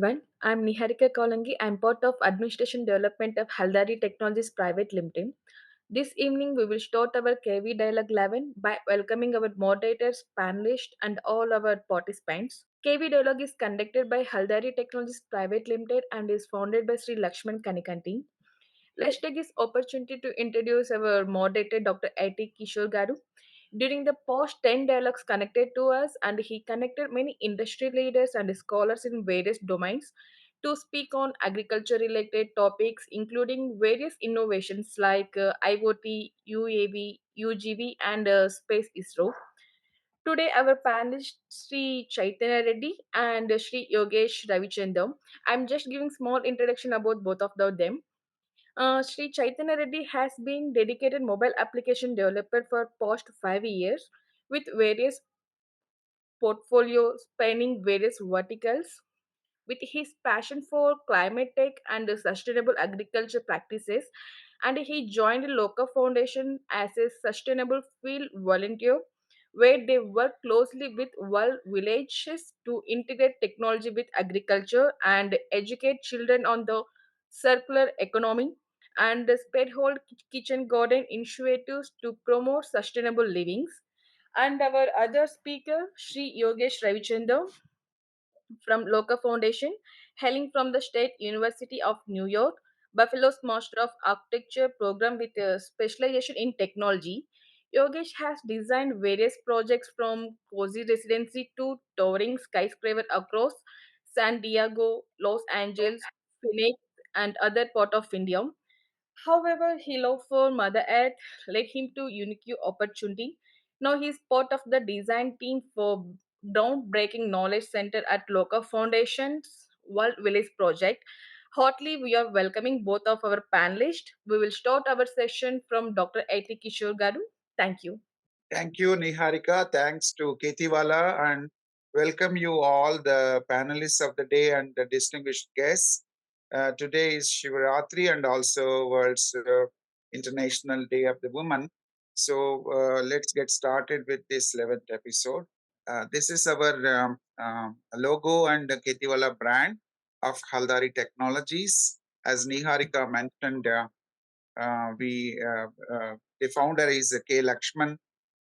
everyone. I'm Niharika Kolangi. I'm part of Administration Development of Haldari Technologies Private Limited. This evening, we will start our KV Dialogue 11 by welcoming our moderators, panelists, and all our participants. KV Dialogue is conducted by Haldari Technologies Private Limited and is founded by Sri Lakshman Kanikanti. Let's take this opportunity to introduce our moderator, Dr. AT Kishore Garu. During the past 10 dialogues connected to us, and he connected many industry leaders and scholars in various domains to speak on agriculture related topics, including various innovations like IoT, UAV, UGV, and Space ISRO. Today, our panelists Sri Chaitanya Reddy and Sri Yogesh Ravichandam. I'm just giving small introduction about both of them. Sri Chaitanya Reddy has been dedicated mobile application developer for past 5 years with various portfolio spanning various verticals. With his passion for climate tech and sustainable agriculture practices, and he joined Lokaa Foundation as a sustainable field volunteer, where they work closely with world villages to integrate technology with agriculture and educate children on the circular economy and spearhead kitchen garden initiatives to promote sustainable livings. And our other speaker, Sri Yogesh Ravichandra, from Loka Foundation, hailing from the State University of New York, Buffalo's Master of Architecture program with a specialization in technology. Yogesh has designed various projects from cozy residency to towering skyscraper across San Diego, Los Angeles, Phoenix, and other part of India. However, he love for Mother Earth led him to unique opportunity. Now he is part of the design team for groundbreaking knowledge center at Loka Foundation's World Village project. Hotly, we are welcoming both of our panelists. We will start our session from Dr. A.T. Kishore Garu. Thank you. Thank you, Niharika. Thanks to KhetiValah, and welcome you all, the panelists of the day and the distinguished guests. Today is Shivaratri and also World's International Day of the Woman. So let's get started with this 11th episode. This is our logo and the KhetiValah brand of Haldari Technologies. As Niharika mentioned, the founder is K. Lakshman,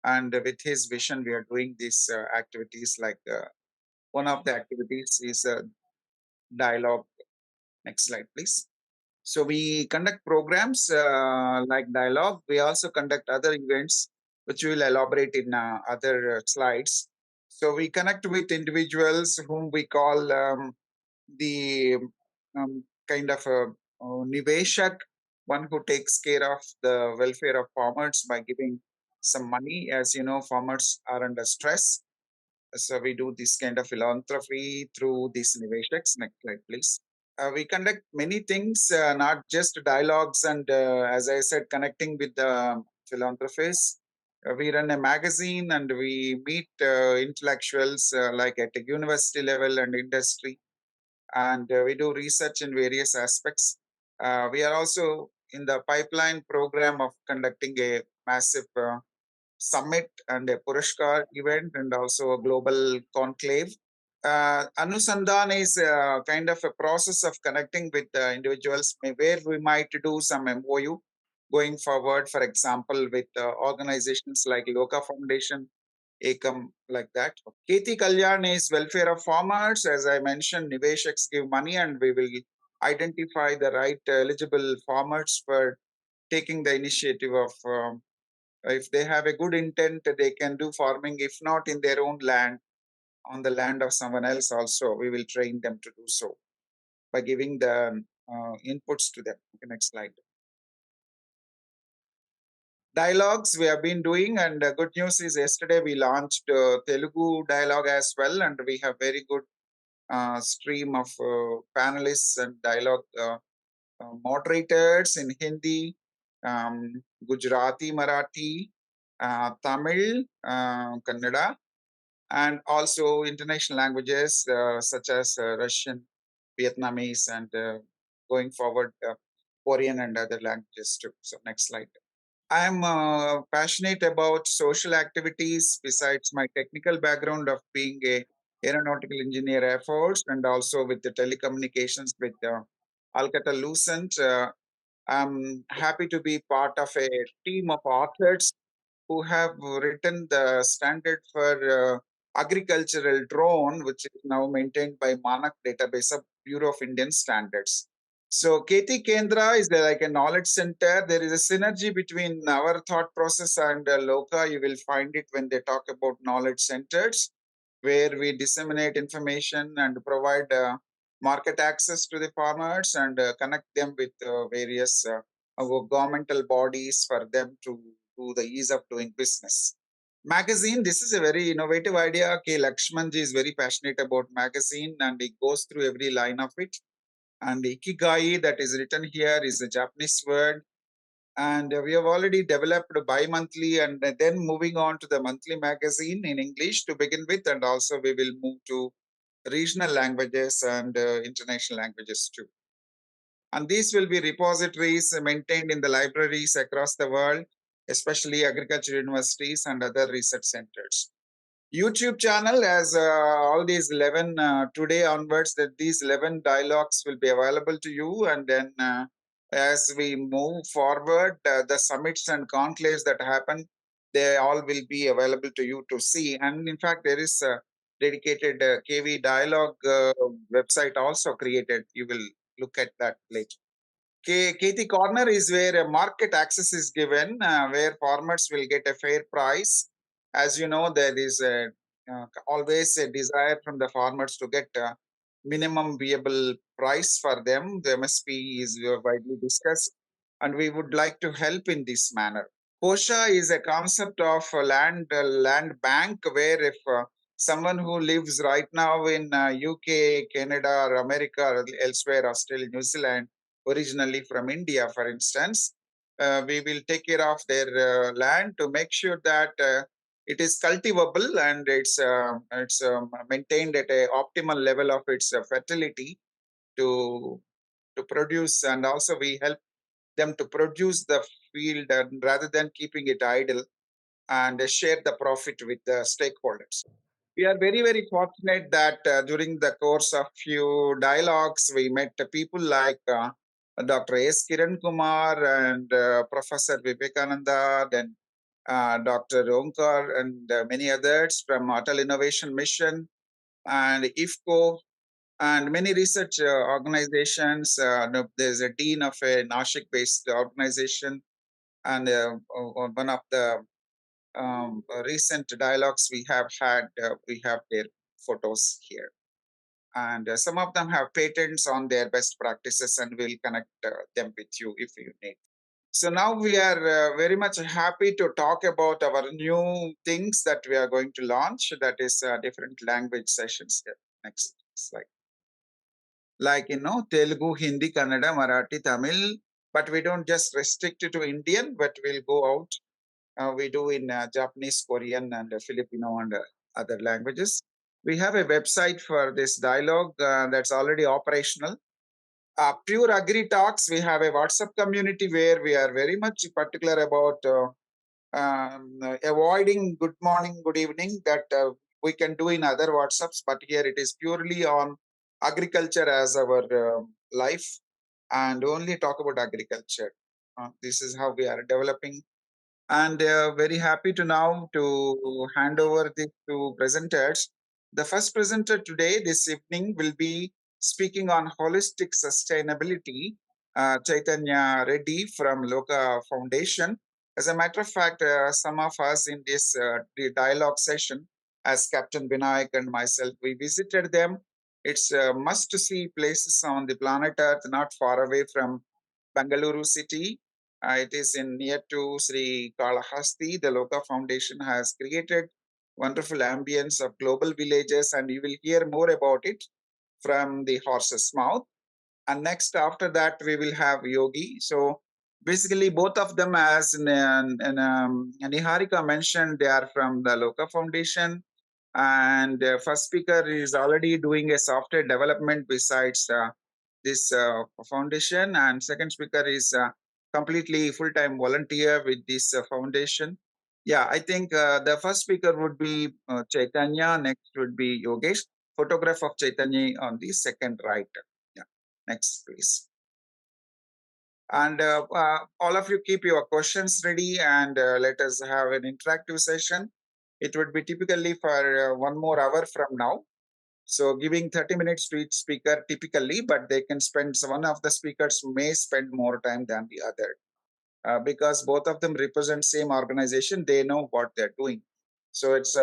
and with his vision, we are doing these activities. Like one of the activities is dialogue. Next slide, please. So we conduct programs like dialogue. We also conduct other events, which we will elaborate in other slides. So we connect with individuals whom we call the kind of a niveshak, one who takes care of the welfare of farmers by giving some money. As you know, farmers are under stress. So we do this kind of philanthropy through these niveshaks. Next slide, please. We conduct many things, not just dialogues and, as I said, connecting with the philanthropists. We run a magazine and we meet intellectuals like at a university level and industry, and we do research in various aspects. We are also in the pipeline program of conducting a massive summit and a Purashkar event and also a global conclave. Anusandhan is kind of a process of connecting with individuals where we might do some MOU going forward, for example, with organizations like Loka Foundation, Ekam, like that. Keti Kalyan is welfare of farmers. As I mentioned, Niveshaks give money and we will identify the right eligible farmers for taking the initiative of, if they have a good intent, they can do farming. If not in their own land, on the land of someone else also, we will train them to do so by giving the inputs to them. Okay, next slide. Dialogues we have been doing, and good news is yesterday we launched Telugu dialogue as well, and we have very good stream of panelists and dialogue moderators in Hindi, Gujarati, Marathi, Tamil, Kannada, and also international languages such as Russian, Vietnamese, and going forward, Korean and other languages too. So next slide. I'm passionate about social activities besides my technical background of being a aeronautical engineer efforts, and also with the telecommunications with Alcatel-Lucent. I'm happy to be part of a team of authors who have written the standard for agricultural drone, which is now maintained by Manak Database of Bureau of Indian Standards. So Keti Kendra is like a knowledge center. There is a synergy between our thought process and Lokaa. You will find it when they talk about knowledge centers, where we disseminate information and provide market access to the farmers and connect them with various governmental bodies for them to the ease of doing business. Magazine, this is a very innovative idea. K. Lakshmanji is very passionate about magazine and he goes through every line of it. And Ikigai that is written here is a Japanese word. And we have already developed bi-monthly and then moving on to the monthly magazine in English to begin with. And also we will move to regional languages and international languages too. And these will be repositories maintained in the libraries across the world, especially agriculture universities and other research centers. YouTube channel as all these 11 today onwards that these 11 dialogues will be available to you, and then as we move forward the summits and conclaves that happen, they all will be available to you to see. And in fact there is a dedicated KV dialogue website also created. You will look at that later. Katie Corner is where a market access is given, where farmers will get a fair price. As you know, there is always a desire from the farmers to get a minimum viable price for them. The MSP is widely discussed, and we would like to help in this manner. Kosha is a concept of a land bank, where if someone who lives right now in UK, Canada, or America, or elsewhere, Australia, New Zealand, originally from India, for instance, we will take care of their land to make sure that it is cultivable and it's maintained at a optimal level of its fertility to to produce, and also we help them to produce the field and rather than keeping it idle, and share the profit with the stakeholders. We are very, very fortunate that during the course of few dialogues, we met people like Dr. S. Kiran Kumar and Professor Vivekananda, then Dr. Onkar, and many others from Atal Innovation Mission and IFCO, and many research organizations. There's a dean of a Nashik based organization, and one of the recent dialogues we have had, we have their photos here. And some of them have patents on their best practices, and we'll connect them with you if you need. So now we are very much happy to talk about our new things that we are going to launch. That is different language sessions. Next slide. Like, Telugu, Hindi, Kannada, Marathi, Tamil. But we don't just restrict it to Indian, but we'll go out. We do in Japanese, Korean, and Filipino, and other languages. We have a website for this dialogue that's already operational. Pure Agri Talks, we have a WhatsApp community where we are very much particular about avoiding good morning, good evening that we can do in other WhatsApps, but here it is purely on agriculture as our life and only talk about agriculture. This is how we are developing, and very happy to now to hand over this to presenters. The first presenter today, this evening, will be speaking on holistic sustainability, Chaitanya Reddy from Lokaa Foundation. As a matter of fact, some of us in this the dialogue session, as Captain Vinayak and myself, we visited them. It's must-see places on the planet Earth, not far away from Bangalore city. It is in near to Sri Kalahasti. The Loka Foundation has created wonderful ambience of global villages, and you will hear more about it from the horse's mouth. And next, after that, we will have Yogi. So basically, both of them, as Niharika mentioned, they are from the Loka Foundation. And first speaker is already doing a software development besides this foundation, and second speaker is completely full-time volunteer with this foundation. Yeah, I think the first speaker would be Chaitanya. Next would be Yogesh. Photograph of Chaitanya on the second right. Yeah. Next, please. And all of you keep your questions ready and let us have an interactive session. It would be typically for 1 more hour from now. So giving 30 minutes to each speaker typically, but they can spend, so one of the speakers may spend more time than the other because both of them represent same organization. They know what they're doing. So it's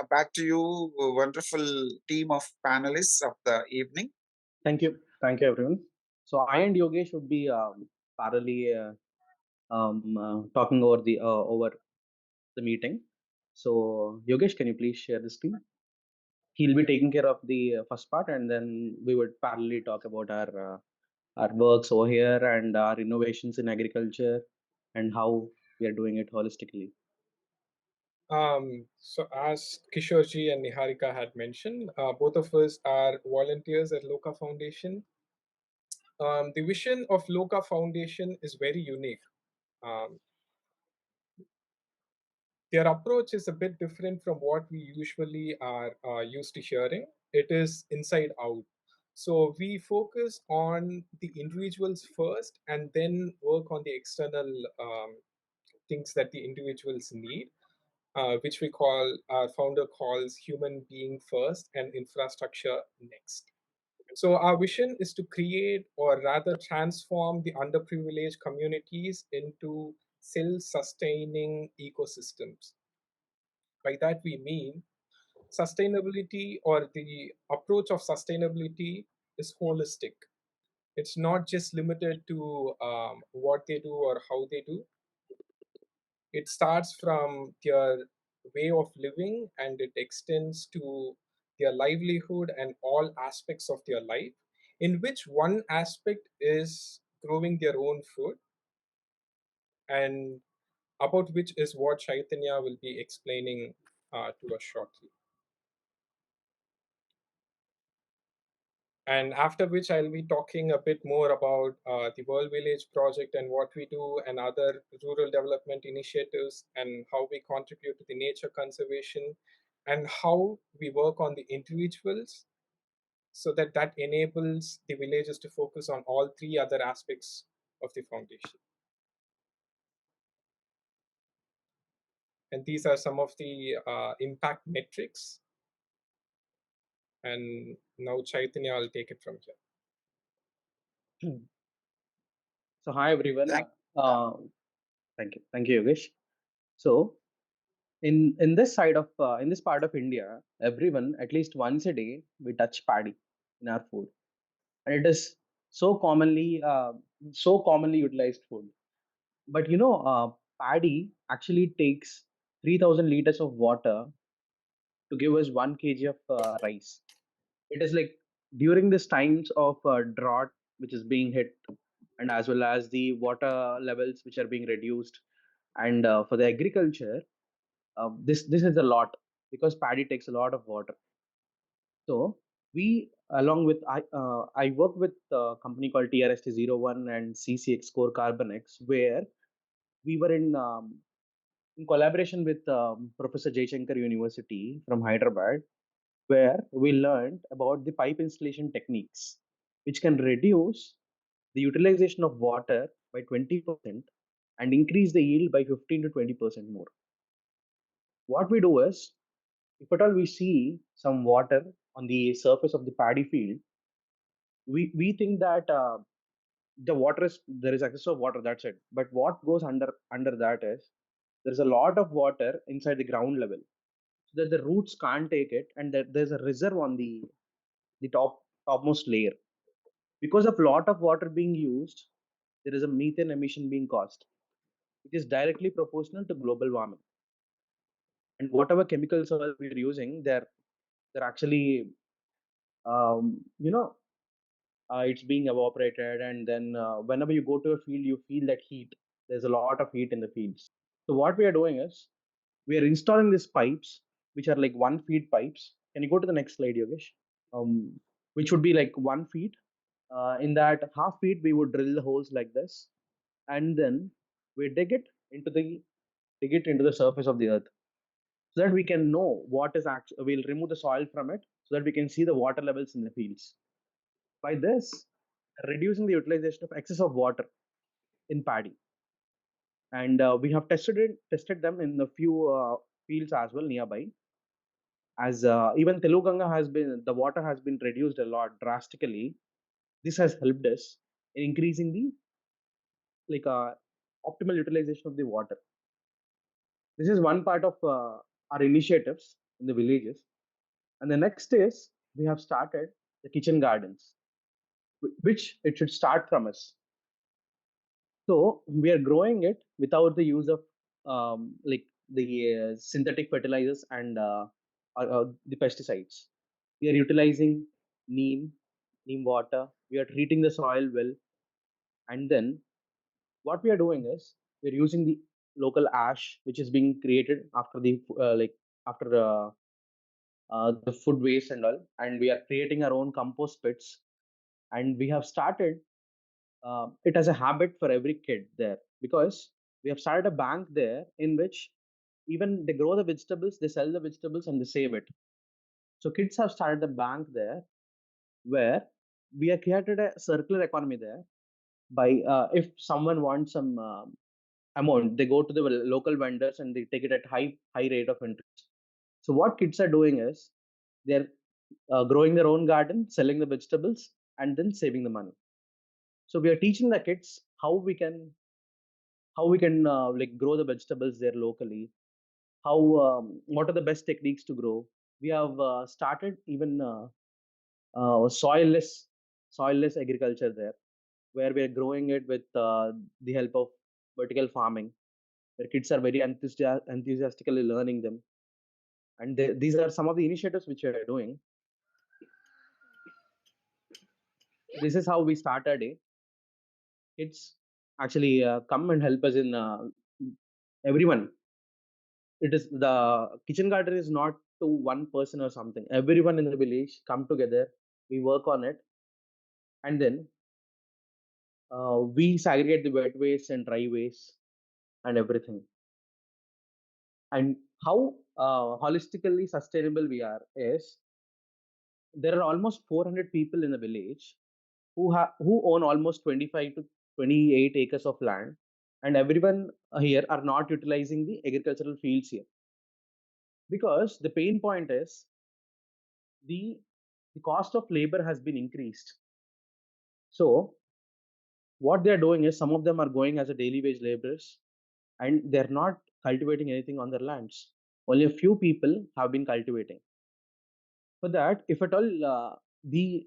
back to you, wonderful team of panelists of the evening. Thank you. Thank you, everyone. So I and Yogesh would be parallelly talking over the meeting. So Yogesh, can you please share the screen? He'll be taking care of the first part, and then we would parallelly talk about our works over here and our innovations in agriculture and how we are doing it holistically. So as Kishore and Niharika had mentioned, both of us are volunteers at Lokaa Foundation. The vision of Lokaa Foundation is very unique. Um, their approach is a bit different from what we usually are used to hearing. It is inside out. So we focus on the individuals first and then work on the external things that the individuals need, which we call, our founder calls human being first and infrastructure next. So our vision is to create or rather transform the underprivileged communities into self-sustaining ecosystems. By that we mean sustainability, or the approach of sustainability is holistic. It's not just limited to what they do or how they do. It starts from their way of living and it extends to their livelihood and all aspects of their life, in which one aspect is growing their own food, and about which is what Chaitanya will be explaining to us shortly. And after which I'll be talking a bit more about the World Village project and what we do, and other rural development initiatives, and how we contribute to the nature conservation, and how we work on the individuals, so that that enables the villages to focus on all three other aspects of the foundation. And these are some of the impact metrics. And now Chaitanya, I'll take it from here. So hi everyone. Thank Thank you, Yogesh. So in this side of in this part of India, everyone at least once a day we touch paddy in our food, and it is so commonly utilized food. But paddy actually takes 3,000 liters of water to give us 1 kg of rice. It is like during this times of drought which is being hit, and as well as the water levels which are being reduced, and for the agriculture, this is a lot because paddy takes a lot of water. So we, along with I work with a company called TRST01 and CCX Core Carbon X, where we were in collaboration with Professor Jayashankar University from Hyderabad, where we learned about the pipe installation techniques, which can reduce the utilization of water by 20% and increase the yield by 15 to 20% more. What we do is, if at all we see some water on the surface of the paddy field, we think that the water is there is excess of water. That's it. But what goes under that is there's a lot of water inside the ground level, so that the roots can't take it, and that there's a reserve on the topmost layer. Because of lot of water being used, there is a methane emission being caused, which is directly proportional to global warming. And whatever chemicals we are using, they're actually you know it's being evaporated, and then whenever you go to a field, you feel that heat. There's a lot of heat in the fields. So what we are doing is we are installing these pipes, which are like 1 feet pipes. Can you go to the next slide, Yogesh? Which would be like 1 feet. In that half feet, we would drill the holes like this, and then we dig it into the dig it into the surface of the earth, so that we can know what is actually, we'll remove the soil from it so that we can see the water levels in the fields. By this, reducing the utilization of excess of water in paddy. And we have tested them in a few fields as well nearby. As even Teluganga has been, the water has been reduced a lot drastically. This has helped us in increasing the like optimal utilization of the water. This is one part of our initiatives in the villages. And the next is we have started the kitchen gardens, which it should start from us. So we are growing it without the use of like the synthetic fertilizers and the pesticides. We are utilizing neem water. We are treating the soil well, and then what we are doing is we're using the local ash, which is being created after the after the food waste and all, and we are creating our own compost pits, and we have started it as a habit for every kid there, because we have started a bank there in which even they grow the vegetables, they sell the vegetables, and they save it. So kids have started a bank there where we have created a circular economy there. By if someone wants some amount, they go to the local vendors and they take it at high rate of interest. So what kids are doing is they're growing their own garden, selling the vegetables, and then saving the money. So we are teaching the kids how we can like grow the vegetables there locally. How what are the best techniques to grow? We have started even soilless agriculture there, where we are growing it with the help of vertical farming, where kids are very enthusiastically learning them. And these are some of the initiatives which we are doing. This is how we start our day. Kids actually come and help us in everyone. It is the kitchen garden is not to one person or something. Everyone in the village come together. We work on it, and then we segregate the wet waste and dry waste and everything. And how holistically sustainable we are is there are almost 400 people in the village who own almost 25 to 28 acres of land, and everyone here are not utilizing the agricultural fields here, because the pain point is the the cost of labor has been increased. So what they are doing is some of them are going as a daily wage laborers, and they're not cultivating anything on their lands. Only a few people have been cultivating. For that, if at all the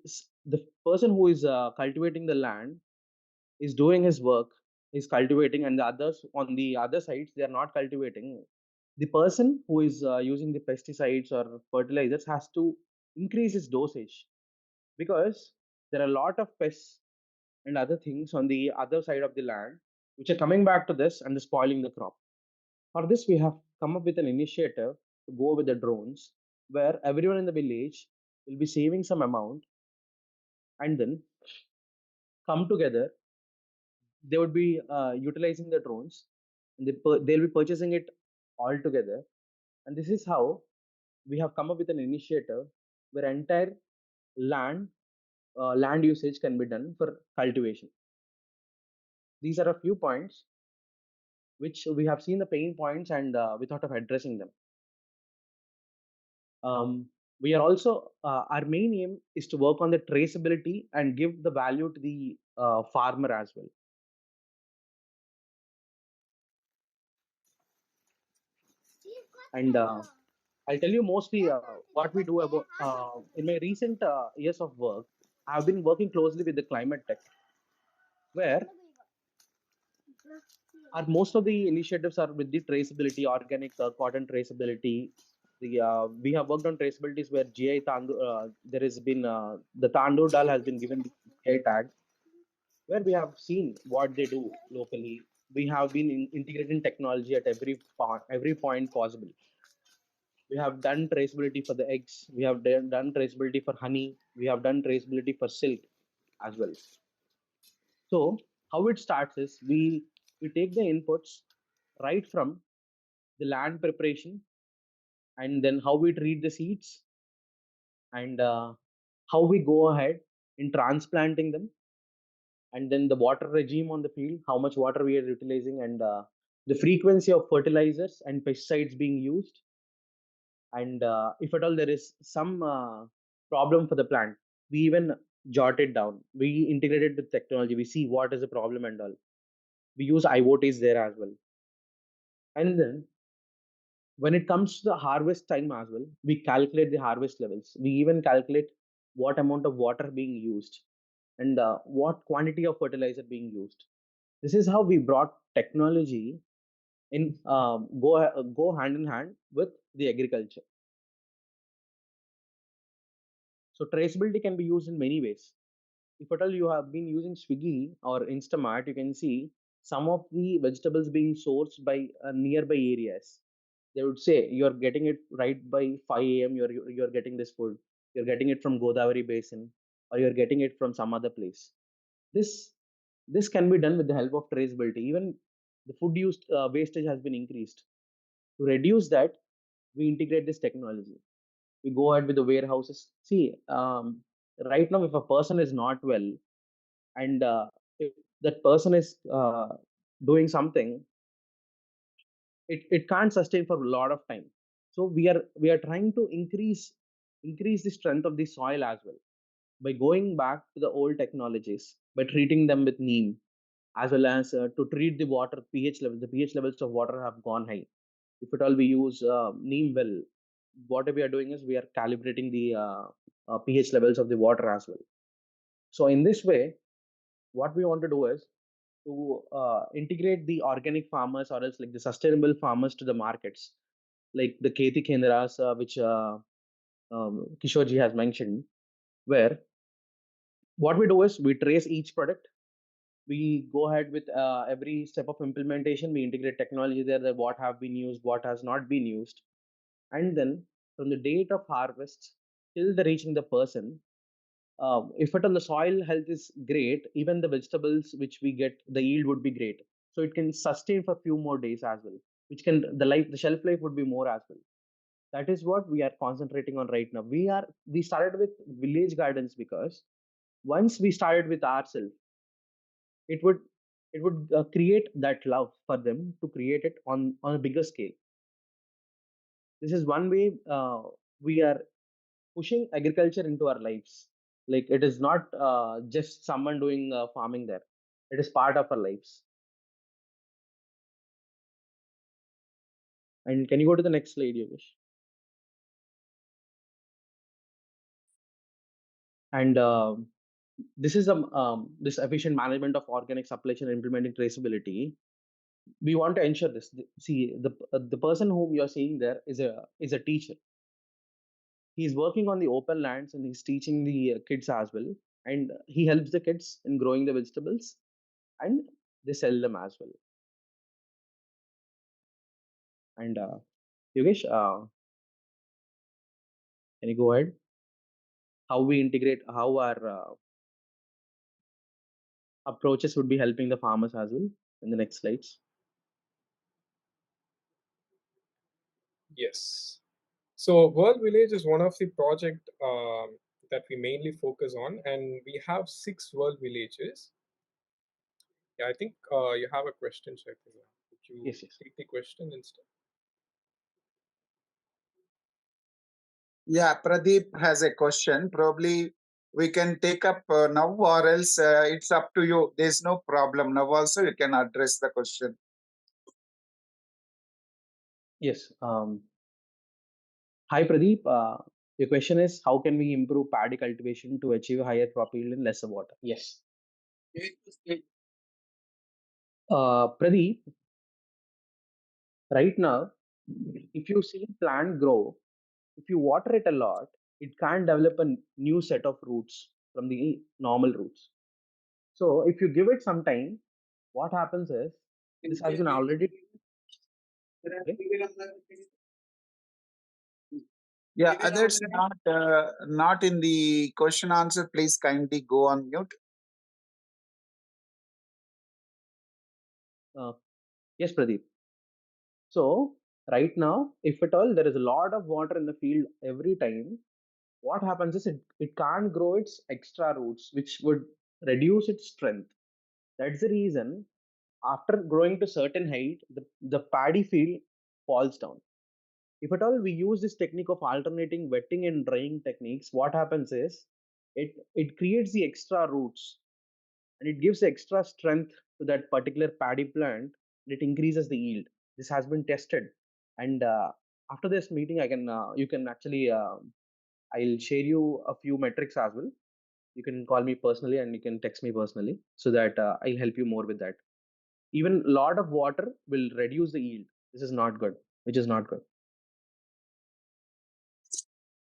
person who is cultivating the land is doing his work, is cultivating, and the others on the other sides they are not cultivating, the person who is using the pesticides or fertilizers has to increase his dosage, because there are a lot of pests and other things on the other side of the land which are coming back to this and spoiling the crop. For this, we have come up with an initiative to go with the drones, where everyone in the village will be saving some amount, and then come together. They would be utilizing the drones, and they'll be purchasing it all together. And this is how we have come up with an initiative where entire land land usage can be done for cultivation. These are a few points which we have seen the pain points, and we thought of addressing them. We are also our main aim is to work on the traceability and give the value to the farmer as well. And I'll tell you mostly what we do about in my recent years of work. I've been working closely with the climate tech, where most of the initiatives are with the traceability, organic cotton traceability. We have worked on traceabilities where GI there has been the tandoor dal has been given the GI tag, where we have seen what they do locally. We have been integrating technology at every point possible. We have done traceability for the eggs. We have done traceability for honey. We have done traceability for silk as well. So how it starts is we take the inputs right from the land preparation, and then how we treat the seeds, and how we go ahead in transplanting them, and then the water regime on the field, how much water we are utilizing, and the frequency of fertilizers and pesticides being used, and if at all there is some problem for the plant, we even jot it down. We integrate it with technology. We see what is the problem and all. We use IoTs there as well. And then when it comes to the harvest time as well, we calculate the harvest levels. We even calculate what amount of water being used, and what quantity of fertilizer being used. This is how we brought technology in, go hand in hand with the agriculture. So traceability can be used in many ways. If at all you have been using Swiggy or Instamart, you can see some of the vegetables being sourced by nearby areas. They would say you're getting it right by 5 a.m. You're getting this food. You're getting it from Godavari Basin, or you're getting it from some other place. This this can be done with the help of traceability. Even the food used wastage has been increased. To reduce that, we integrate this technology. We go ahead with the warehouses. See, right now, if a person is not well, and if that person is doing something, it can't sustain for a lot of time. So we are trying to increase the strength of the soil as well, by going back to the old technologies, by treating them with neem, as well as to treat the water pH level. The pH levels of water have gone high. If at all we use neem well, what we are doing is we are calibrating the pH levels of the water as well. So in this way, what we want to do is to integrate the organic farmers, or else like the sustainable farmers, to the markets, like the Keti Kendras, which Kishore ji has mentioned, where what we do is we trace each product. We go ahead with every step of implementation. We integrate technology there, that what have been used, what has not been used, and then from the date of harvest till the reaching the person, if at all the soil health is great, even the vegetables which we get, the yield would be great. So it can sustain for few more days as well, which can the shelf life would be more as well. That is what we are concentrating on right now. We started with village gardens because once we started with ourselves, it would create that love for them to create it on a bigger scale. This is one way we are pushing agriculture into our lives. Like, it is not just someone doing farming there. It is part of our lives. And can you go to the next slide, Yogesh? And this is this efficient management of organic supply chain and implementing traceability. We want to ensure this. See, the person whom you're seeing there is a teacher. He's working on the open lands, and he's teaching the kids as well. And he helps the kids in growing the vegetables, and they sell them as well. And Yogesh, can you go ahead? How we integrate, how our approaches would be helping the farmers as well in the next slides. Yes. So World Village is one of the project that we mainly focus on, and we have 6 world villages. Yeah, I think you have a question, Shaitanya. Would you Yes, yes. take the question instead? Yeah, Pradeep has a question. Probably we can take up now, or else it's up to you. There's no problem. Now also you can address the question. Yes. Hi, Pradeep. Your question is, how can we improve paddy cultivation to achieve higher crop yield and lesser water? Yes. Pradeep, right now, if you see plant grow, if you water it a lot, it can't develop a new set of roots from the normal roots. So if you give it some time, what happens is, this has been already. Okay? Yeah, others not in the question answer. Please kindly go on mute. Yes, Pradeep. So Right now, if at all there is a lot of water in the field every time, what happens is it can't grow its extra roots, which would reduce its strength. That's the reason after growing to certain height, the paddy field falls down. If at all we use this technique of alternating wetting and drying techniques, what happens is it creates the extra roots and it gives extra strength to that particular paddy plant. And it increases the yield. This has been tested, and after this meeting, I can you can actually I'll share you a few metrics as well. You can call me personally and you can text me personally so that I'll help you more with that. Even lot of water will reduce the yield. This is not good, which is not good.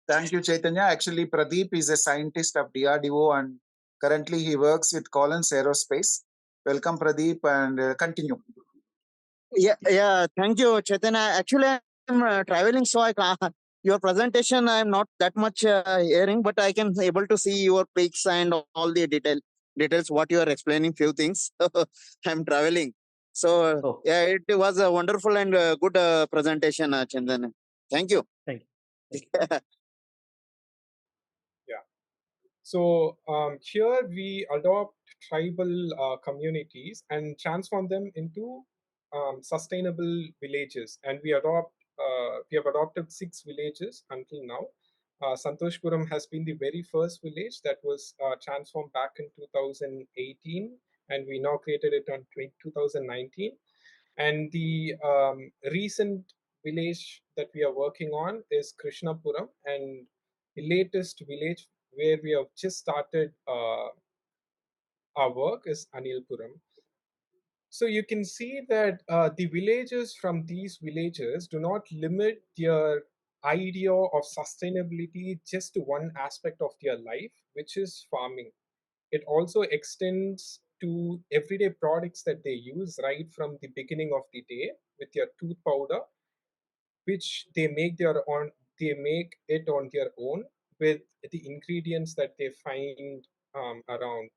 Thank you, Chaitanya. Actually, Pradeep is a scientist of DRDO and currently he works with Collins Aerospace. Welcome, Pradeep, and continue. Yeah. Thank you, Chaitanya. Actually, I'm traveling, so I can't, your presentation I'm not that much hearing, but I can able to see your pics and all the details what you are explaining. Few things. I'm traveling, so Oh, yeah, it was a wonderful and good presentation, Chaitanya. Thank you. thank you. Thank you. Yeah. So here we adopt tribal communities and transform them into sustainable villages, and we have adopted 6 villages until now. Santoshpuram has been the very first village that was transformed back in 2018, and we now created it on 2019. And the recent village that we are working on is Krishnapuram, and the latest village where we have just started our work is Anilpuram. So you can see that the villagers from these villages do not limit their idea of sustainability just to one aspect of their life, which is farming. It also extends to everyday products that they use right from the beginning of the day with their tooth powder, which they make it on their own with the ingredients that they find around.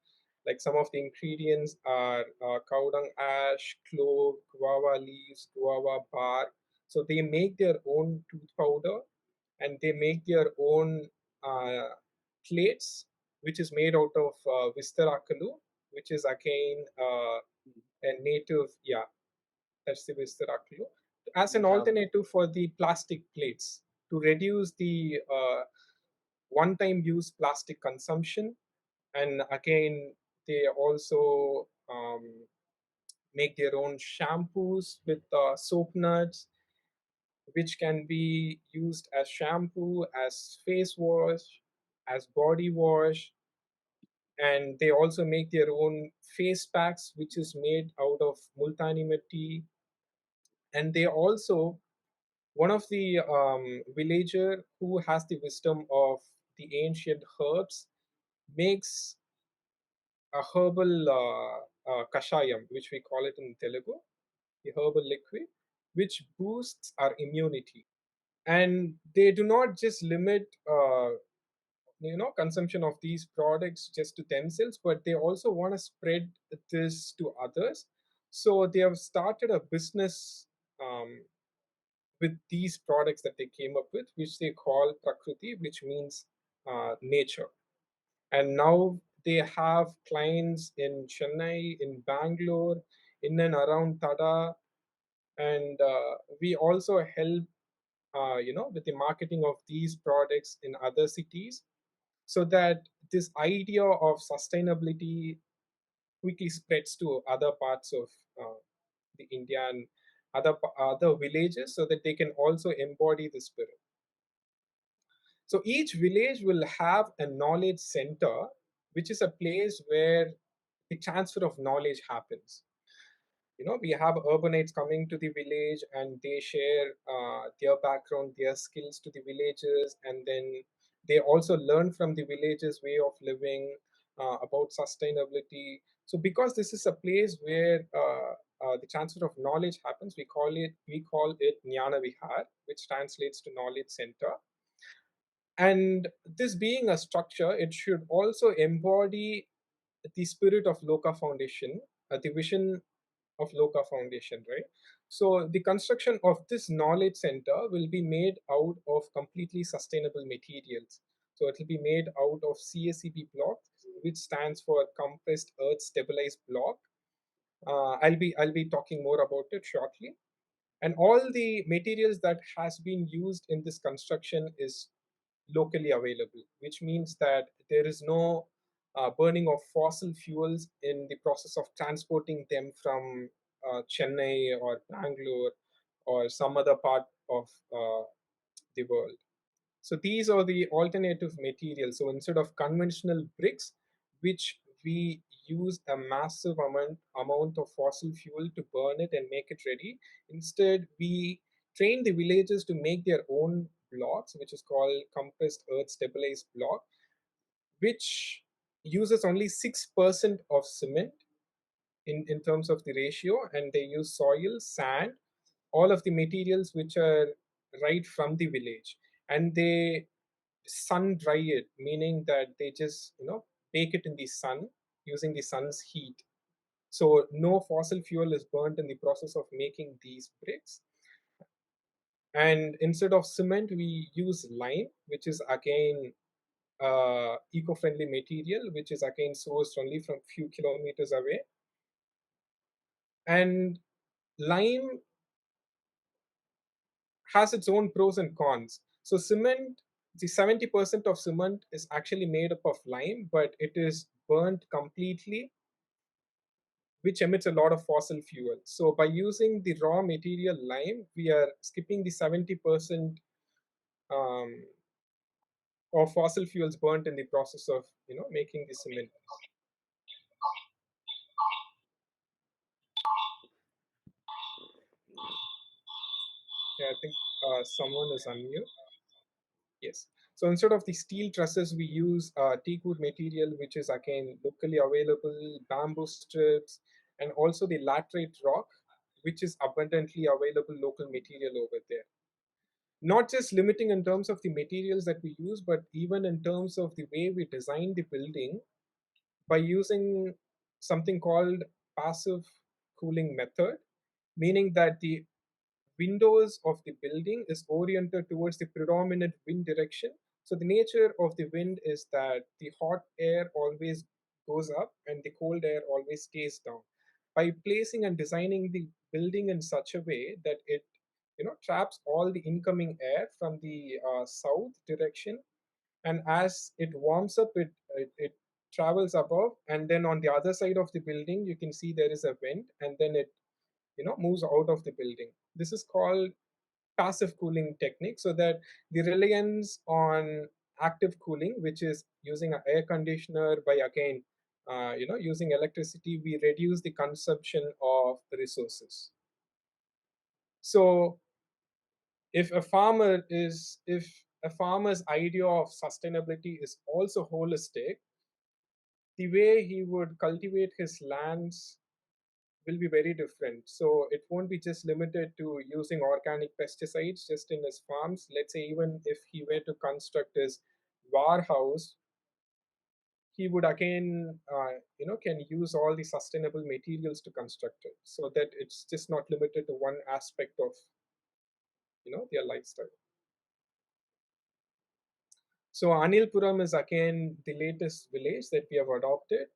Like some of the ingredients are cow dung ash, clove, guava leaves, guava bark. So they make their own tooth powder, and they make their own uh, plates, which is made out of vistarakalu, which is again a native, yeah, that's the vistarakalu, as an Java. alternative for the plastic plates to reduce the one-time use plastic consumption. And again, they also make their own shampoos with soap nuts, which can be used as shampoo, as face wash, as body wash. And they also make their own face packs, which is made out of multani mitti. And they also, one of the villager who has the wisdom of the ancient herbs makes a herbal kashayam, which we call it in Telugu, the herbal liquid, which boosts our immunity. And they do not just limit consumption of these products just to themselves, but they also want to spread this to others. So they have started a business with these products that they came up with, which they call prakriti, which means nature. And now they have clients in Chennai, in Bangalore, in and around Tada. And we also help with the marketing of these products in other cities, so that this idea of sustainability quickly spreads to other parts of the India and other villages, so that they can also embody the spirit. So each village will have a knowledge center, which is a place where the transfer of knowledge happens. We have urbanites coming to the village, and they share their background, their skills to the villagers, and then they also learn from the villagers way of living, about sustainability. So because this is a place where the transfer of knowledge happens, we call it Jnana Vihar, which translates to knowledge center. And this being a structure, it should also embody the spirit of Loka Foundation, the vision of Lokaa Foundation, right? So the construction of this knowledge center will be made out of completely sustainable materials. So it will be made out of CSEB block, which stands for compressed earth stabilized block. I'll be talking more about it shortly. And all the materials that has been used in this construction is locally available, which means that there is no burning of fossil fuels in the process of transporting them from Chennai or Bangalore or some other part of the world. So these are the alternative materials. So instead of conventional bricks, which we use a massive amount of fossil fuel to burn it and make it ready, instead we train the villagers to make their own blocks, which is called compressed earth stabilized block, which uses only 6% of cement in terms of the ratio, and they use soil, sand, all of the materials which are right from the village, and they sun dry it, meaning that they just bake it in the sun using the sun's heat. So no fossil fuel is burnt in the process of making these bricks. And instead of cement, we use lime, which is again eco-friendly material, which is again sourced only from few kilometers away. And lime has its own pros and cons. So cement, the 70% of cement is actually made up of lime, but it is burnt completely, which emits a lot of fossil fuel. So by using the raw material lime, we are skipping the 70% um, of fossil fuels burnt in the process of making the cement. Yeah, I think someone is on mute. Yes. So instead of the steel trusses, we use teakwood material, which is again locally available, bamboo strips, and also the laterite rock, which is abundantly available local material over there. Not just limiting in terms of the materials that we use, but even in terms of the way we design the building by using something called passive cooling method, meaning that the windows of the building is oriented towards the predominant wind direction. So the nature of the wind is that the hot air always goes up and the cold air always stays down. By placing and designing the building in such a way that it traps all the incoming air from the south direction, and as it warms up, it travels above, and then on the other side of the building you can see there is a vent, and then it moves out of the building. This is called passive cooling technique, so that the reliance on active cooling, which is using an air conditioner by again using electricity, we reduce the consumption of the resources. So if a farmer's idea of sustainability is also holistic, the way he would cultivate his lands will be very different. So it won't be just limited to using organic pesticides just in his farms. Let's say even if he were to construct his warehouse, he would again can use all the sustainable materials to construct it, so that it's just not limited to one aspect of their lifestyle. So Anilpuram is again the latest village that we have adopted.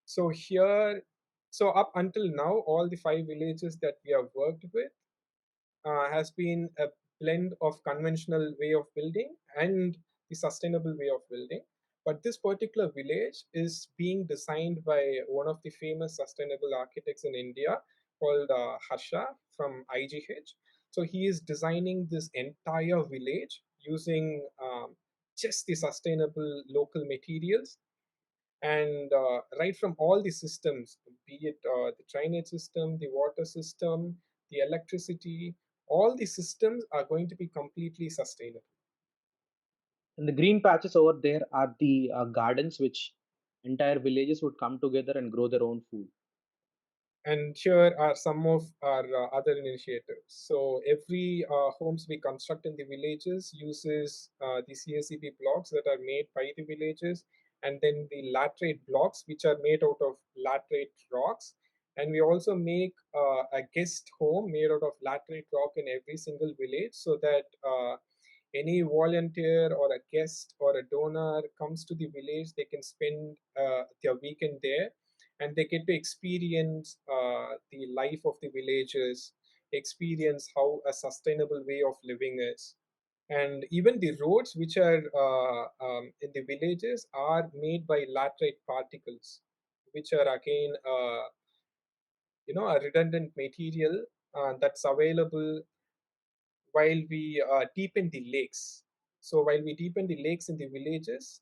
So here, so up until now, all the 5 villages that we have worked with has been a blend of conventional way of building and the sustainable way of building. But this particular village is being designed by one of the famous sustainable architects in India called Harsha from IGH. So he is designing this entire village using just the sustainable local materials, and right from all the systems, be it the drainage system, the water system, the electricity, all the systems are going to be completely sustainable. And the green patches over there are the gardens which entire villages would come together and grow their own food. And here are some of our other initiatives. So every homes we construct in the villages uses the CSEB blocks that are made by the villages, and then the laterite blocks which are made out of laterite rocks, And we also make a guest home made out of laterite rock in every single village, so that any volunteer or a guest or a donor comes to the village, they can spend their weekend there, and they get to experience the life of the villagers, experience how a sustainable way of living is. And even the roads which are in the villages are made by laterite particles, which are again a redundant material that's available while we deepen the lakes. So while we deepen the lakes in the villages,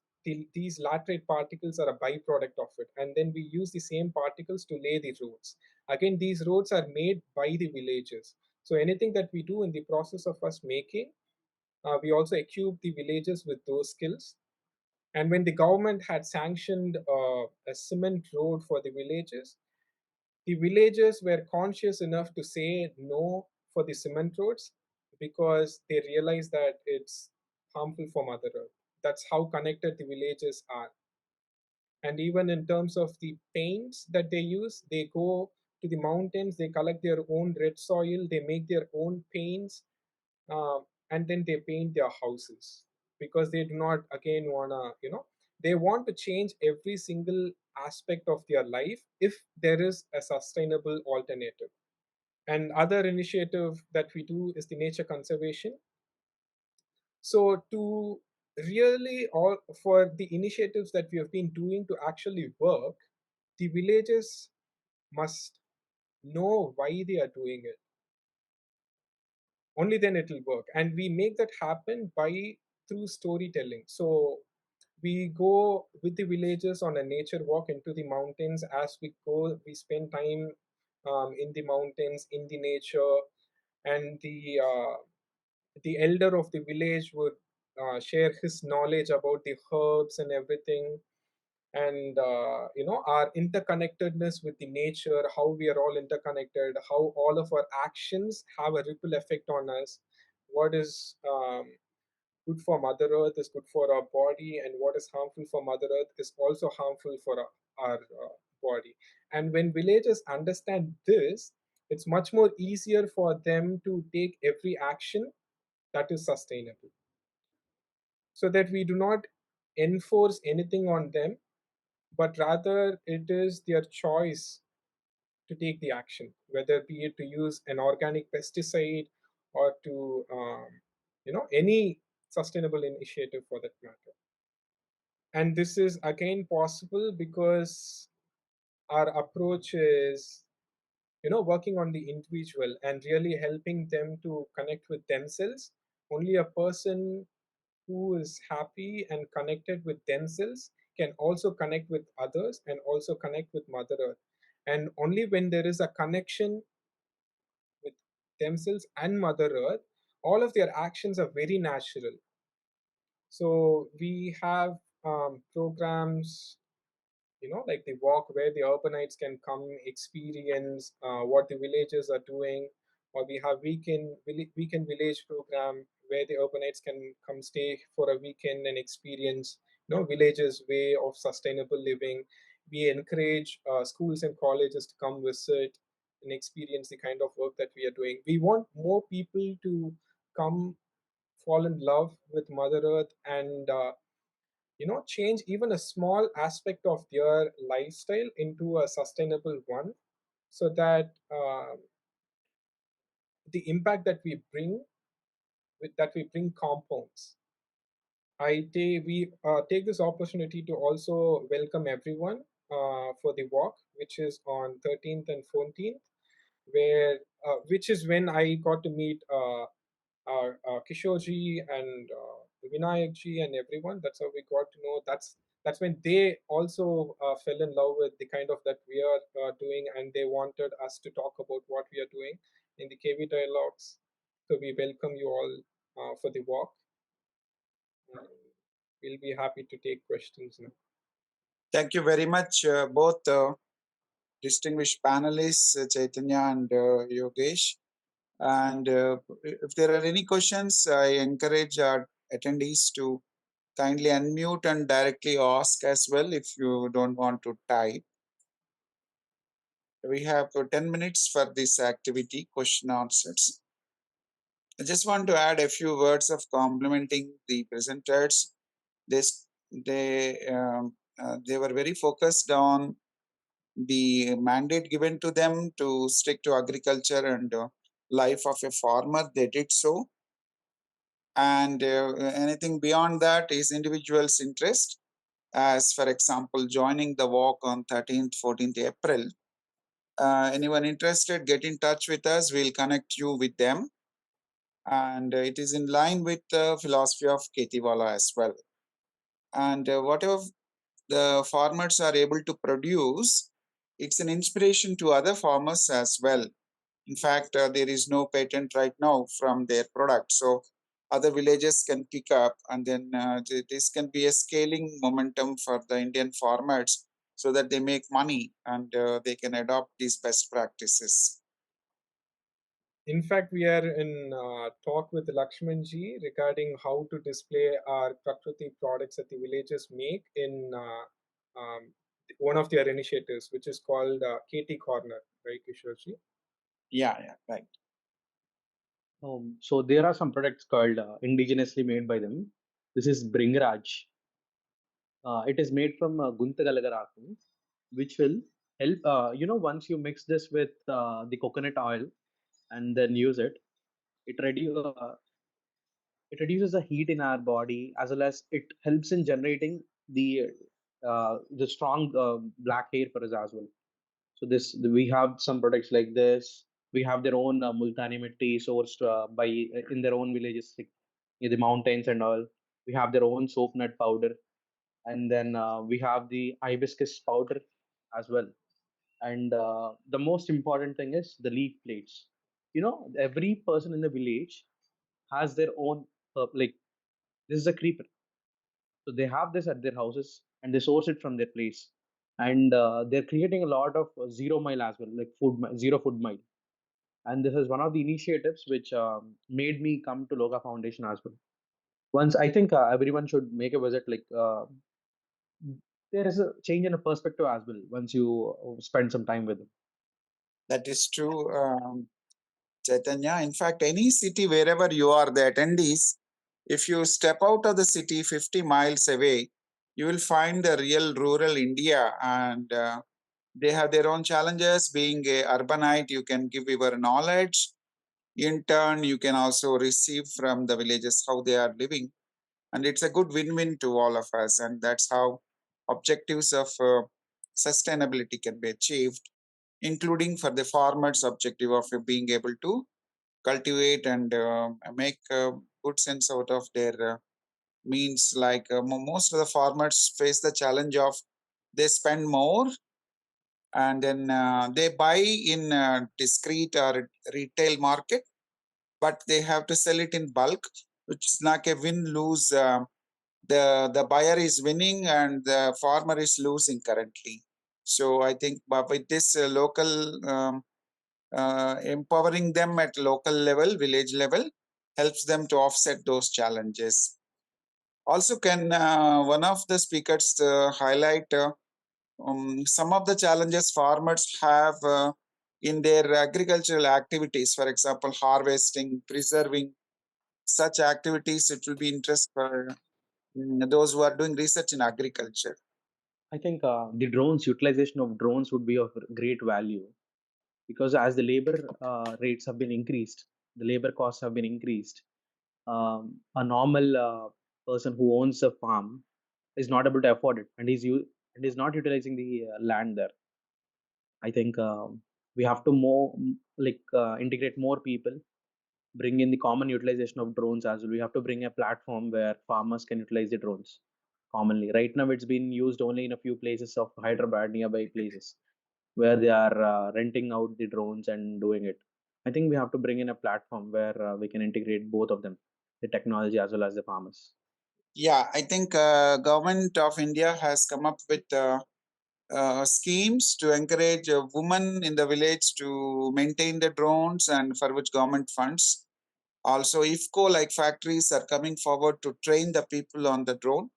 these laterite particles are a byproduct of it, and then we use the same particles to lay the roads. Again, these roads are made by the villagers. So anything that we do in the process of us making, we also equip the villagers with those skills. And when the government had sanctioned a cement road for the villagers were conscious enough to say no for the cement roads, because they realized that it's harmful for Mother Earth. That's how connected the villages are. And even in terms of the paints that they use, they go to the mountains, they collect their own red soil, they make their own paints, and then they paint their houses, because they do not again wanna, they want to change every single aspect of their life if there is a sustainable alternative. And other initiative that we do is the nature conservation. So to really, all for the initiatives that we have been doing to actually work, the villages must know why they are doing it. Only then it will work, and we make that happen by through storytelling. So we go with the villagers on a nature walk into the mountains. As we go, we spend time in the mountains, in the nature, and the elder of the village would share his knowledge about the herbs and everything. And our interconnectedness with the nature, how we are all interconnected, how all of our actions have a ripple effect on us. What is good for Mother Earth is good for our body, and what is harmful for Mother Earth is also harmful for our body. And when villagers understand this, it's much more easier for them to take every action that is sustainable, so that we do not enforce anything on them, but rather it is their choice to take the action, whether be it to use an organic pesticide or to any sustainable initiative for that matter. And this is again possible because our approach is working on the individual and really helping them to connect with themselves. Only a person who is happy and connected with themselves can also connect with others and also connect with Mother Earth. And only when there is a connection with themselves and Mother Earth, all of their actions are very natural. So we have programs, like the walk, where the urbanites can come experience what the villagers are doing. Or we have weekend village program, where the urbanites can come stay for a weekend and experience villagers way of sustainable living. We encourage schools and colleges to come visit and experience the kind of work that we are doing. We want more people to come fall in love with Mother Earth, and change even a small aspect of their lifestyle into a sustainable one, so that the impact that we bring compounds. We take this opportunity to also welcome everyone for the walk, which is on 13th and 14th, where which is when I got to meet Kishore and Vinayak ji and everyone. That's how we got to know. That's when they also fell in love with the kind of that we are doing, and they wanted us to talk about what we are doing in the KV dialogues. So we welcome you all for the walk. We'll be happy to take questions now. Thank you very much, both distinguished panelists, Chaitanya and Yogesh. And if there are any questions, I encourage our attendees to kindly unmute and directly ask as well if you don't want to type. We have 10 minutes for this activity, question answers. I just want to add a few words of complimenting the presenters. This they were very focused on the mandate given to them to stick to agriculture and life of a farmer. They did so, and anything beyond that is individual's interest. As for example, joining the walk on 13th, 14th April. Anyone interested, get in touch with us. We'll connect you with them, and it is in line with the philosophy of KhetiValah as well. And whatever the farmers are able to produce, it's an inspiration to other farmers as well. In fact, there is no patent right now from their product, so other villages can pick up, and then this can be a scaling momentum for the Indian farmers, so that they make money and they can adopt these best practices. In fact, we are in talk with Lakshmanji regarding how to display our Prakriti products that the villagers make in one of their initiatives, which is called KT Corner, right, Kishoreji? Yeah, right. So there are some products called indigenously made by them. This is Bringraj. It is made from Guntagalagaratu, which will help. Once you mix this with the coconut oil and then use it, it reduce it reduces the heat in our body, as well as it helps in generating the strong black hair for us as well. So this we have some products like this. We have their own multani mitti sourced by in their own villages, like in the mountains and all. We have their own soap nut powder, and then we have the hibiscus powder as well. And the most important thing is the leaf plates. Every person in the village has their own like this is a creeper, so they have this at their houses and they source it from their place. And they're creating a lot of 0 mile as well, like zero food mile. And this is one of the initiatives which made me come to Loka Foundation as well. Once I think everyone should make a visit. Like there is a change in a perspective as well once you spend some time with them. That is true, Chaitanya. In fact, any city wherever you are, the attendees, if you step out of the city 50 miles away, you will find the real rural India, and they have their own challenges. Being a urbanite, you can give your knowledge. In turn, you can also receive from the villages how they are living, and it's a good win-win to all of us. And that's how objectives of sustainability can be achieved, including for the farmers' objective of being able to cultivate and make good sense out of their means. Like most of the farmers face the challenge of they spend more, and then they buy in discrete or retail market, but they have to sell it in bulk, which is like a win-lose. The buyer is winning and the farmer is losing currently. So I think with this local empowering them at local level, village level, helps them to offset those challenges. Also, can one of the speakers highlight some of the challenges farmers have in their agricultural activities? For example, harvesting, preserving such activities. It will be interest for those who are doing research in agriculture. I think the drones utilization of drones would be of great value, because as the labor rates have been increased, the labor costs have been increased. A normal person who owns a farm is not able to afford it, and is not utilizing the land there. I think we have to more integrate more people, bring in the common utilization of drones as well. We have to bring a platform where farmers can utilize the drones commonly. Right now, it's been used only in a few places of Hyderabad, nearby places, where they are renting out the drones and doing it. I think we have to bring in a platform where we can integrate both of them, the technology as well as the farmers. Yeah, I think government of India has come up with schemes to encourage women in the village to maintain the drones, and for which government funds. Also, IFCO like factories are coming forward to train the people on the drone.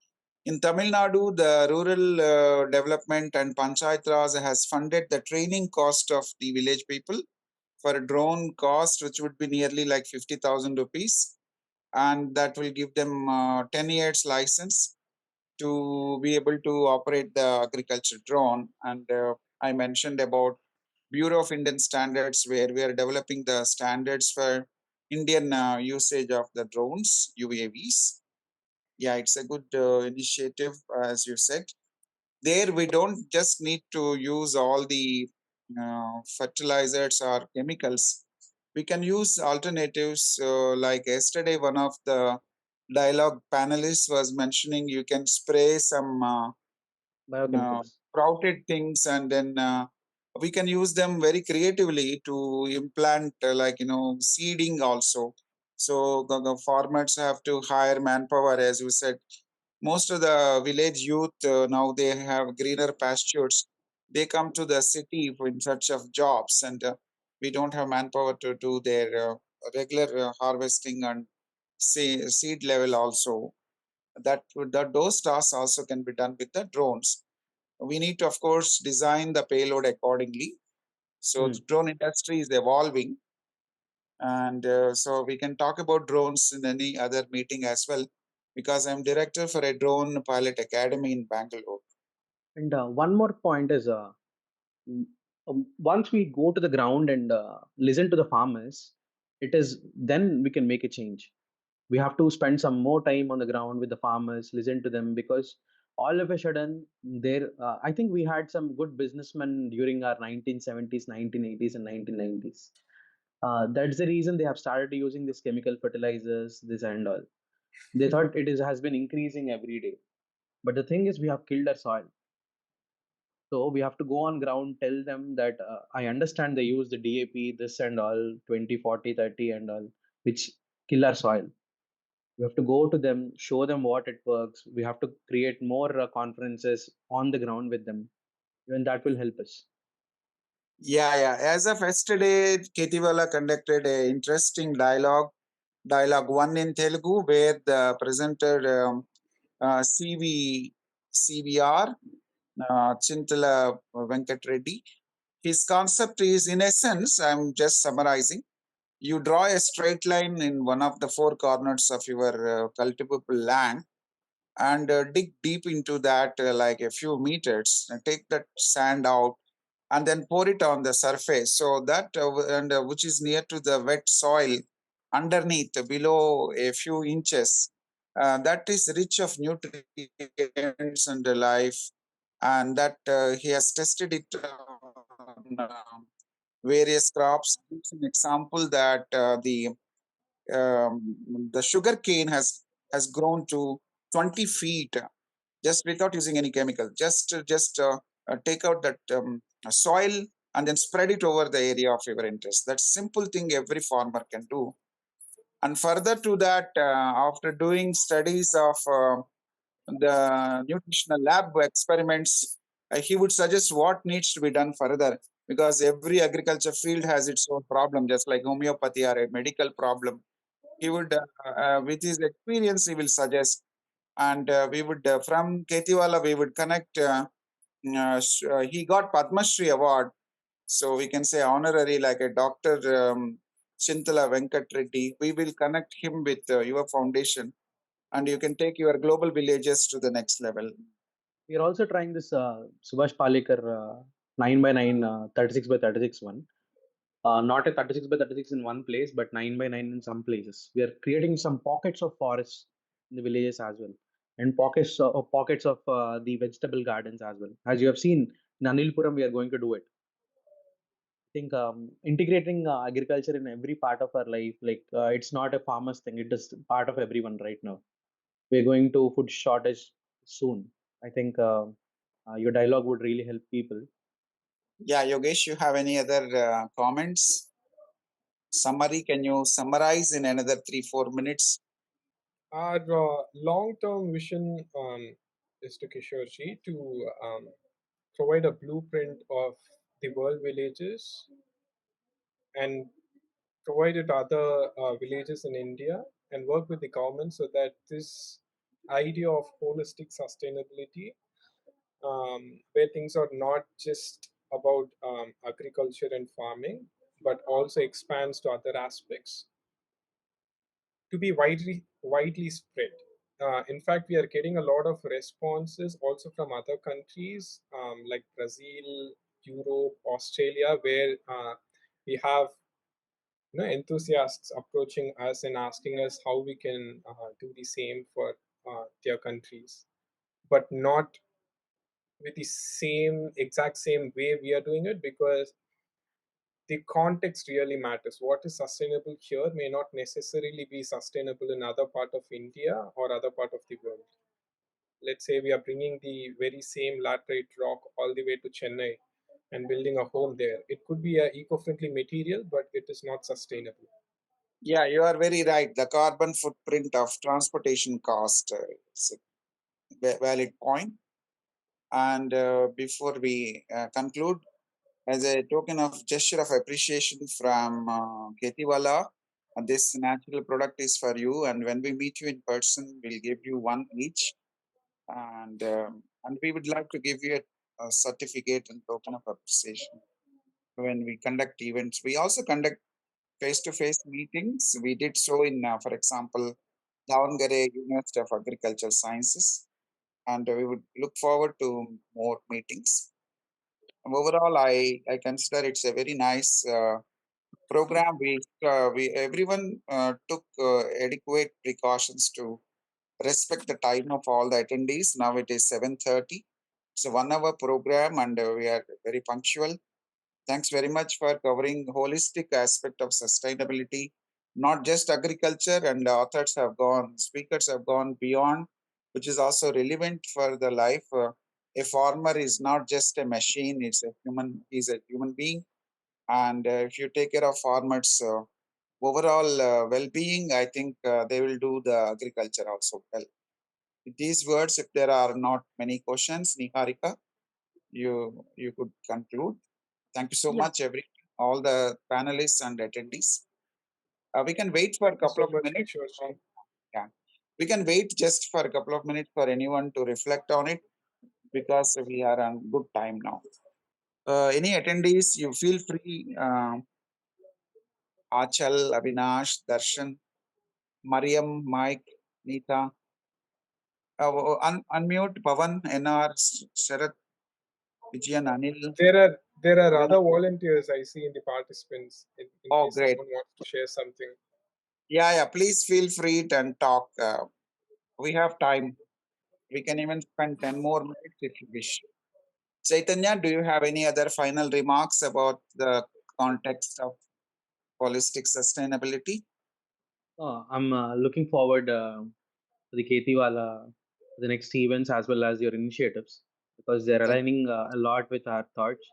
In Tamil Nadu, the rural development and Panchayat Raj has funded the training cost of the village people for a drone cost, which would be nearly like 50,000 rupees. And that will give them 10 years license to be able to operate the agriculture drone. And I mentioned about Bureau of Indian Standards, where we are developing the standards for Indian usage of the drones, UAVs. Yeah, it's a good initiative, as you said. There, we don't just need to use all the fertilizers or chemicals. We can use alternatives. Like yesterday, one of the dialogue panelists was mentioning you can spray some Biochemicals. sprouted things, and then we can use them very creatively to implant, seeding also. So the farmers have to hire manpower, as you said. Most of the village youth now they have greener pastures. They come to the city in search of jobs, and we don't have manpower to do their regular harvesting and seed level also. That those tasks also can be done with the drones. We need to, of course, design the payload accordingly. So the Hmm. drone industry is evolving, and so we can talk about drones in any other meeting as well, because I'm director for a drone pilot academy in Bangalore. And one more point is, mm, once we go to the ground and listen to the farmers, it is then we can make a change. We have to spend some more time on the ground with the farmers, listen to them, because all of a sudden, there. I think we had some good businessmen during our 1970s, 1980s, and 1990s. That's the reason they have started using these chemical fertilizers, this and all. They thought it is has been increasing every day. But the thing is, we have killed our soil. So we have to go on ground, tell them that I understand they use the DAP, this and all, 20, 40, 30 and all, which kill our soil. We have to go to them, show them what it works. We have to create more conferences on the ground with them. Even that will help us. Yeah. As of yesterday, KhetiValah conducted a interesting dialogue one in Telugu, where the presenter CVR Chintala Venkat Reddy. His concept is, in essence, I'm just summarizing. You draw a straight line in one of the four corners of your cultivable land, and dig deep into that, like a few meters, and take that sand out, and then pour it on the surface, so that which is near to the wet soil underneath, below a few inches, that is rich of nutrients and life. And that he has tested it on various crops. Gives an example that the sugar cane has grown to 20 feet just without using any chemical. Just take out that soil and then spread it over the area of your interest. That's simple thing every farmer can do. And further to that, after doing studies of the nutritional lab experiments, he would suggest what needs to be done further, because every agriculture field has its own problem, just like homeopathy or a medical problem. He would, with his experience, he will suggest, and we would, from KhetiValah, we would connect. He got Padma Shri award, so we can say honorary, like a Doctor Chintala Venkat Reddy. We will connect him with your foundation, and you can take your global villages to the next level. We are also trying this Subhash Palekar 9 by 9, 36 by 36 one. Not a 36 by 36 in one place, but 9 by 9 in some places. We are creating some pockets of forests in the villages as well, and pockets of the vegetable gardens as well. As you have seen in Anilpuram, we are going to do it. I think integrating agriculture in every part of our life, like it's not a farmer's thing; it is part of everyone right now. We're going to food shortage soon. I think your dialogue would really help people. Yeah, Yogesh, you have any other comments? Summary? Can you summarize in another 3 4 minutes? Our long-term vision is to Kishore to provide a blueprint of the world villages and provide it to other villages in India and work with the government so that this idea of holistic sustainability, where things are not just about agriculture and farming, but also expands to other aspects to be widely spread. In fact, we are getting a lot of responses also from other countries like Brazil, Europe, Australia, where we have enthusiasts approaching us and asking us how we can do the same for their countries, but not with the same exact same way we are doing it, because the context really matters. What is sustainable here may not necessarily be sustainable in other part of India or other part of the world. Let's say we are bringing the very same laterite rock all the way to Chennai and building a home there. It could be a eco-friendly material, but it is not sustainable. Yeah, you are very right. The carbon footprint of transportation cost is a valid point. And before we conclude, as a token of gesture of appreciation from KhetiValah, this natural product is for you. And when we meet you in person, we'll give you one each. And we would like to give you a certificate and token of appreciation when we conduct events. We also conduct face-to-face meetings. We did so in, for example, Davangere University of Agricultural Sciences, and we would look forward to more meetings. Overall, I consider it's a very nice program. We everyone took adequate precautions to respect the time of all the attendees. Now it is 7:30. It's a 1 hour program, and we are very punctual. Thanks very much for covering holistic aspect of sustainability, not just agriculture. And speakers have gone beyond, which is also relevant for the life. A farmer is not just a machine; he's a human being. And if you take care of farmers' overall well-being, I think they will do the agriculture also well. With these words, if there are not many questions, Niharika, you could conclude. Thank you so Yeah. much, all the panelists and attendees. We can wait for a Thank you couple so of much, minutes. Kishore. Yeah, we can wait just for a couple of minutes for anyone to reflect on it, because we are on good time now. Any attendees, you feel free. Achal, Avinash, Darshan, Mariam, Mike, Neeta. Unmute Pavan, NR, Sharat, Vijayan, Anil. There are other volunteers I see in the participants in Oh, case great. someone wants to share something. Yeah. Please feel free and talk. We have time. We can even spend 10 more minutes if you wish. Chaitanya, do you have any other final remarks about the context of holistic sustainability? I'm looking forward to the KhetiValah, the next events as well as your initiatives, because they're Thank aligning a lot with our thoughts,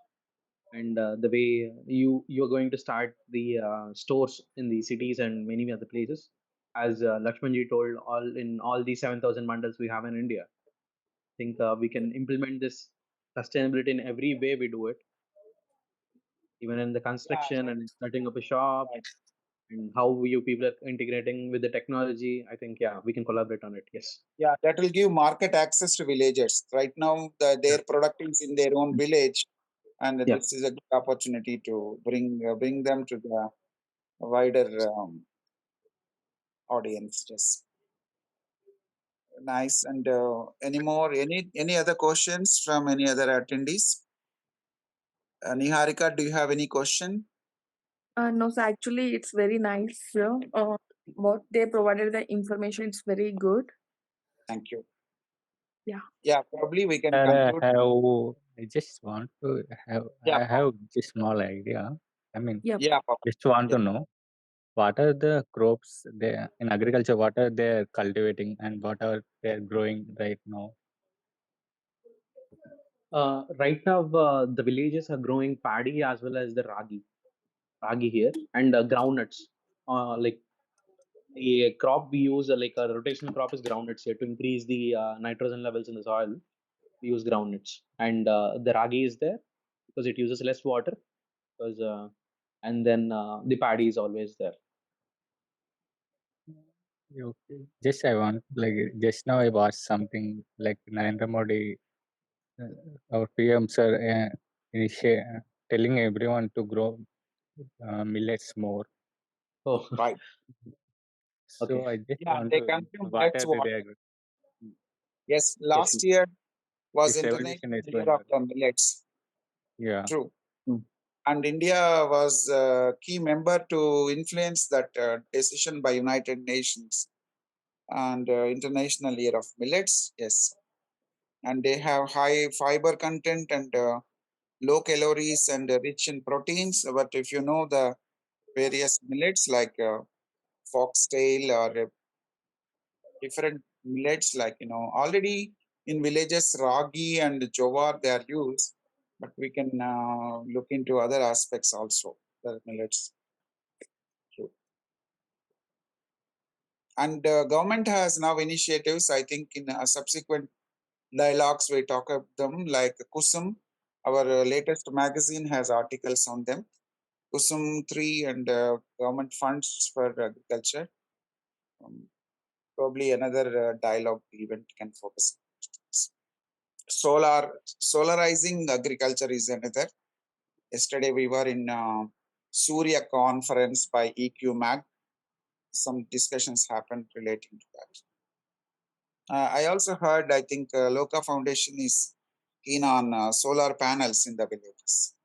and the way you're going to start the stores in the cities and many other places, as Lakshmanji told, all in all the 7,000 mandals we have in India. I think we can implement this sustainability in every way we do it, even in the construction and setting up a shop, you. and how you people are integrating with the technology. I think, yeah, we can collaborate on it. Yes. Yeah, that will give market access to villagers. Right now, Yeah. their product is in their own village, and Yeah. this is a good opportunity to bring them to the wider audience. Just nice. And any other questions from any other attendees? Niharika, do you have any question? No, so actually, it's very nice. What they provided the information, it's very good. Thank you. Yeah. Yeah, probably we can Sir, conclude. I just want to have, Yeah, I have just small idea. I mean, Yeah. yeah, Papa. just want Yeah. to know what are the crops they in agriculture, what are they cultivating and what are they growing right now? Right now, the villages are growing paddy as well as the ragi here, and groundnuts. Like the crop we use, like a rotational crop is groundnuts here to increase the nitrogen levels in the soil. We use groundnuts, and the ragi is there because it uses less water. Because and then the paddy is always there. Okay. Just I want just now I watched something like Narendra Modi, our PM sir, telling everyone to grow millets more. Oh, Right. okay. So I just Yeah, want they to consume what less are water. they? Yes, Yes. last year was This evolution International is Year going of on. the Millets. Yeah. True. Mm. And India was a key member to influence that decision by United Nations and International Year of Millets. Yes, and they have high fiber content and low calories and rich in proteins. But if you know the various millets like foxtail or different millets, like already in villages ragi and jowar they are used, but we can look into other aspects also the millets. True. And government has now initiatives. I think in subsequent dialogues we talk of them, like Kusum. Our latest magazine has articles on them. Kusum 3 and government funds for agriculture. Um, Probably another dialogue event can focus. Solarizing agriculture is another. Yesterday we were in Surya conference by EQ Mag. Some discussions happened relating to that. I also heard, I think Lokaa Foundation is keen on solar panels in the villages.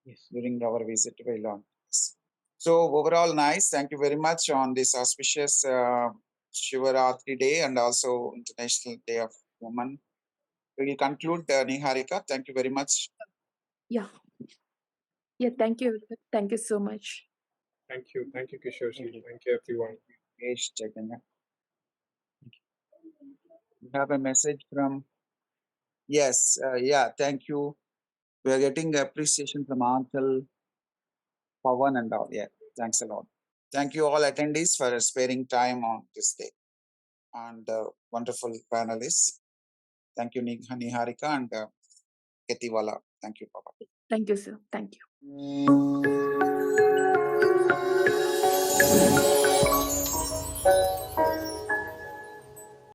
Yes. During our visit, we learned this. So overall, nice. Thank you very much on this auspicious Shivaratri Day and also International Day of Women. We will conclude, Niharika. Thank you very much. Yeah. Yeah. Thank you. Thank you so much. Thank you. Thank you, Kishore. Thank you. Thank you, everyone. Yes, Chaitanya. We have a message from, yes, yeah, thank you. We are getting appreciation from Anchal, Pawan and all. Yeah, thanks a lot. Thank you all attendees for sparing time on this day and wonderful panelists. Thank you, Niharika and KhetiValah. Thank you, Papa. Thank you, sir. Thank you.